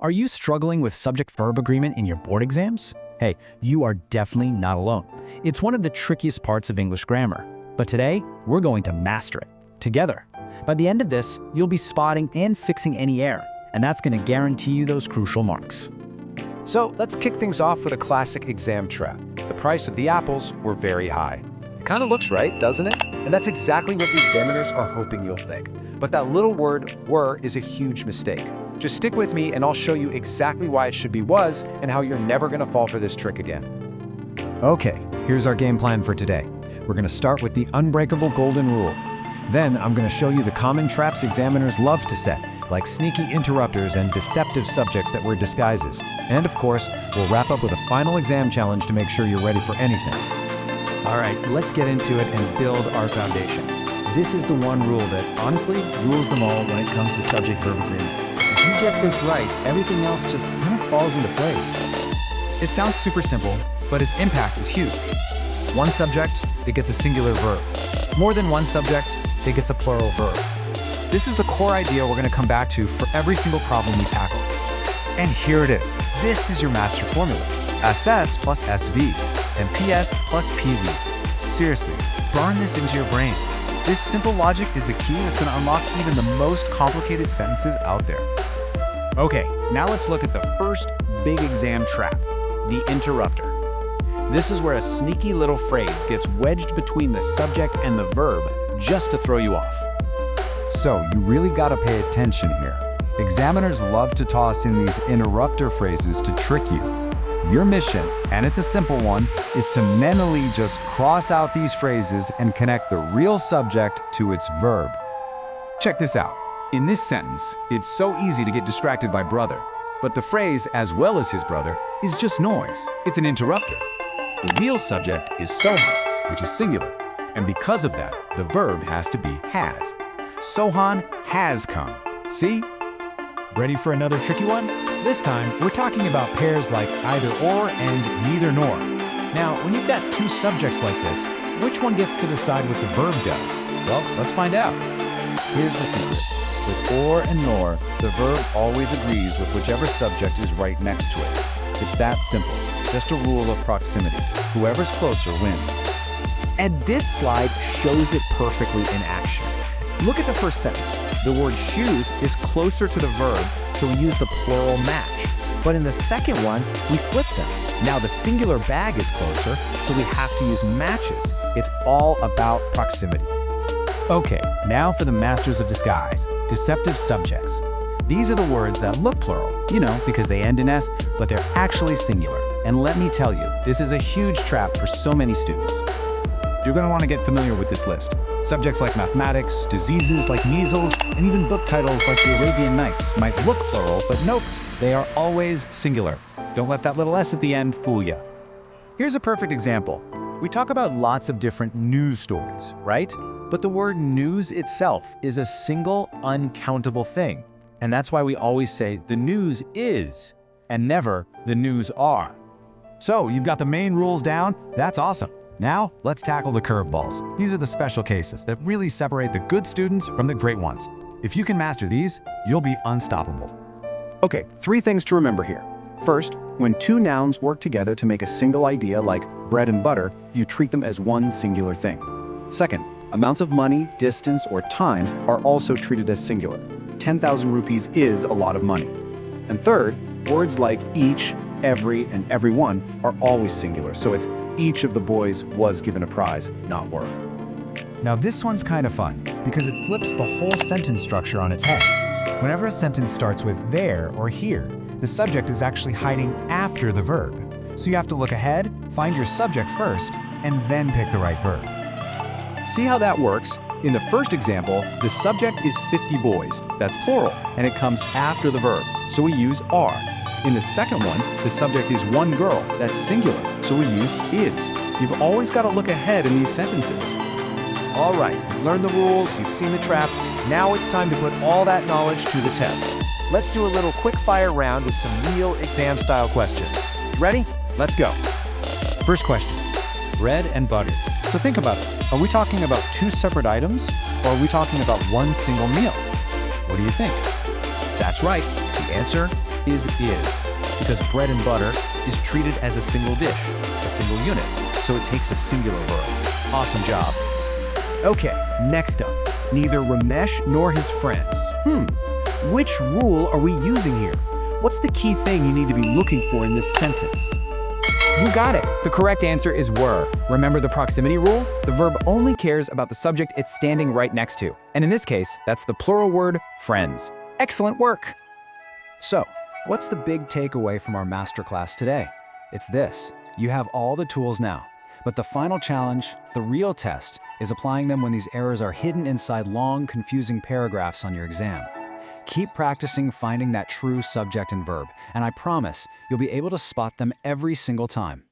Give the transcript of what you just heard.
Are you struggling with subject-verb agreement in your board exams? Hey, you are definitely not alone. It's one of the trickiest parts of English grammar. But today, we're going to master it together. By the end of this, you'll be spotting and fixing any error, and that's going to guarantee you those crucial marks. So let's kick things off with a classic exam trap. The price of the apples were very high. It kind of looks right, doesn't it? And that's exactly what the examiners are hoping you'll think. But that little word were is a huge mistake. Just stick with me and I'll show you exactly why it should be was and how you're never going to fall for this trick again. Okay, here's our game plan for today. We're going to start with the unbreakable golden rule. Then I'm going to show you the common traps examiners love to set, like sneaky interrupters and deceptive subjects that were disguises. And of course, we'll wrap up with a final exam challenge to make sure you're ready for anything. All right, let's get into it and build our foundation. This is the one rule that, honestly, rules them all when it comes to subject-verb agreement. If you get this right, everything else just kind of falls into place. It sounds super simple, but its impact is huge. One subject, it gets a singular verb. More than one subject, it gets a plural verb. This is the core idea we're going to come back to for every single problem we tackle. And here it is. This is your master formula. SS plus SV and PS plus PV. Seriously, burn this into your brain. This simple logic is the key that's going to unlock even the most complicated sentences out there. Okay, now let's look at the first big exam trap, the interrupter. This is where a sneaky little phrase gets wedged between the subject and the verb just to throw you off. So you really got to pay attention here. Examiners love to toss in these interrupter phrases to trick you. Your mission, and it's a simple one, is to mentally just cross out these phrases and connect the real subject to its verb. Check this out. In this sentence, it's so easy to get distracted by brother, but the phrase as well as his brother is just noise. It's an interrupter. The real subject is Sohan, which is singular, and because of that, the verb has to be has. Sohan has come. See? Ready for another tricky one? This time, we're talking about pairs like either or and neither nor. Now, when you've got two subjects like this, which one gets to decide what the verb does? Well, let's find out. Here's the secret. With or and nor, the verb always agrees with whichever subject is right next to it. It's that simple. Just a rule of proximity. Whoever's closer wins. And this slide shows it perfectly in action. Look at the first sentence. The word shoes is closer to the verb, so we use the plural match. But in the second one, we flip them. Now the singular bag is closer, so we have to use matches. It's all about proximity. Okay, now for the masters of disguise, deceptive subjects. These are the words that look plural, because they end in S, but they're actually singular. And let me tell you, this is a huge trap for so many students. You're going to want to get familiar with this list. Subjects like mathematics, diseases like measles, and even book titles like The Arabian Nights might look plural, but nope, they are always singular. Don't let that little S at the end fool you. Here's a perfect example. We talk about lots of different news stories, right? But the word news itself is a single, uncountable thing. And that's why we always say the news is, and never the news are. So you've got the main rules down. That's awesome. Now, let's tackle the curveballs. These are the special cases that really separate the good students from the great ones. If you can master these, you'll be unstoppable. Okay, 3 things to remember here. First, when two nouns work together to make a single idea like bread and butter, you treat them as one singular thing. Second, amounts of money, distance, or time are also treated as singular. 10,000 rupees is a lot of money. And third, words like each, every, and everyone are always singular, so it's each of the boys was given a prize, not were. Now this one's kind of fun, because it flips the whole sentence structure on its head. Whenever a sentence starts with there or here, the subject is actually hiding after the verb. So you have to look ahead, find your subject first, and then pick the right verb. See how that works? In the first example, the subject is 50 boys. That's plural, and it comes after the verb, so we use are. In the second one, the subject is one girl. That's singular, so we use is. You've always got to look ahead in these sentences. All right, you've learned the rules, you've seen the traps. Now it's time to put all that knowledge to the test. Let's do a little quick fire round with some real exam-style questions. Ready? Let's go. First question, bread and butter. So think about it. Are we talking about two separate items, or are we talking about one single meal? What do you think? That's right. The answer is, because bread and butter is treated as a single dish, a single unit, so it takes a singular verb. Awesome job. Okay, next up. Neither Ramesh nor his friends. Which rule are we using here? What's the key thing you need to be looking for in this sentence? You got it. The correct answer is were. Remember the proximity rule? The verb only cares about the subject it's standing right next to. And in this case, that's the plural word friends. Excellent work. So, what's the big takeaway from our masterclass today? It's this. You have all the tools now. But the final challenge, the real test, is applying them when these errors are hidden inside long, confusing paragraphs on your exam. Keep practicing finding that true subject and verb, and I promise you'll be able to spot them every single time.